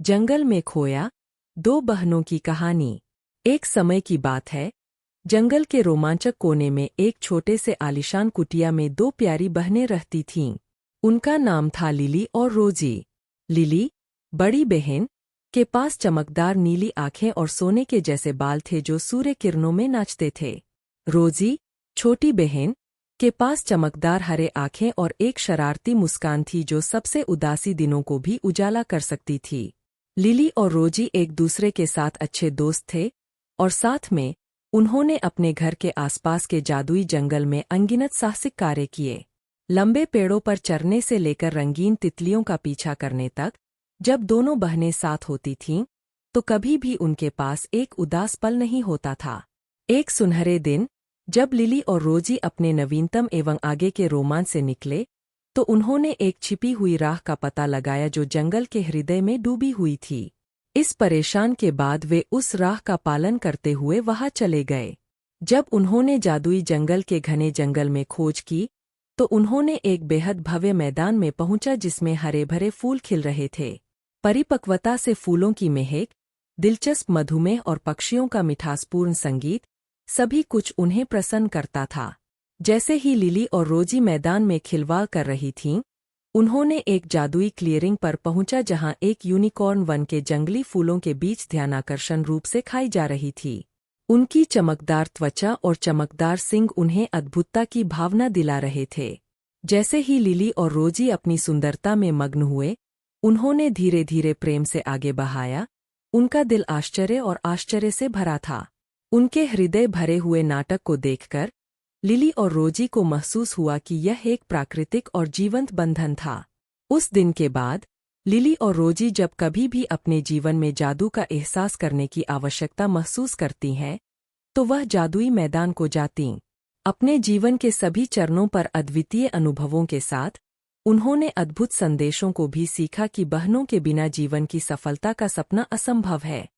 जंगल में खोया दो बहनों की कहानी। एक समय की बात है, जंगल के रोमांचक कोने में एक छोटे से आलीशान कुटिया में दो प्यारी बहनें रहती थीं। उनका नाम था लिली और रोजी। लिली, बड़ी बहन, के पास चमकदार नीली आंखें और सोने के जैसे बाल थे जो सूर्य किरणों में नाचते थे। रोजी, छोटी बहन, के पास चमकदार हरे आंखें और एक शरारती मुस्कान थी जो सबसे उदासी दिनों को भी उजाला कर सकती थी। लिली और रोजी एक दूसरे के साथ अच्छे दोस्त थे और साथ में उन्होंने अपने घर के आसपास के जादुई जंगल में अनगिनत साहसिक कार्य किए। लंबे पेड़ों पर चढ़ने से लेकर रंगीन तितलियों का पीछा करने तक, जब दोनों बहनें साथ होती थीं, तो कभी भी उनके पास एक उदास पल नहीं होता था। एक सुनहरे दिन, जब लिली और रोजी अपने नवीनतम एवं आगे के रोमांच से निकले, तो उन्होंने एक छिपी हुई राह का पता लगाया जो जंगल के हृदय में डूबी हुई थी। इस परेशान के बाद वे उस राह का पालन करते हुए वहां चले गए। जब उन्होंने जादुई जंगल के घने जंगल में खोज की, तो उन्होंने एक बेहद भव्य मैदान में पहुंचा जिसमें हरे भरे फूल खिल रहे थे। परिपक्वता से फूलों की महक, दिलचस्प मधुमेह और पक्षियों का मिठासपूर्ण संगीत, सभी कुछ उन्हें प्रसन्न करता था। जैसे ही लिली और रोजी मैदान में खिलवाड़ कर रही थीं, उन्होंने एक जादुई क्लियरिंग पर पहुंचा जहां एक यूनिकॉर्न वन के जंगली फूलों के बीच ध्यानाकर्षण रूप से खाई जा रही थी। उनकी चमकदार त्वचा और चमकदार सींग उन्हें अद्भुतता की भावना दिला रहे थे। जैसे ही लिली और रोजी अपनी सुंदरता में मग्न हुए, उन्होंने धीरे धीरे प्रेम से आगे बढ़ाया। उनका दिल आश्चर्य से भरा था। उनके हृदय भरे हुए नाटक को देखकर लिली और रोजी को महसूस हुआ कि यह एक प्राकृतिक और जीवंत बंधन था। उस दिन के बाद लिली और रोजी जब कभी भी अपने जीवन में जादू का एहसास करने की आवश्यकता महसूस करती हैं, तो वह जादुई मैदान को जातीं। अपने जीवन के सभी चरणों पर अद्वितीय अनुभवों के साथ उन्होंने अद्भुत संदेशों को भी सीखा कि बहनों के बिना जीवन की सफलता का सपना असंभव है।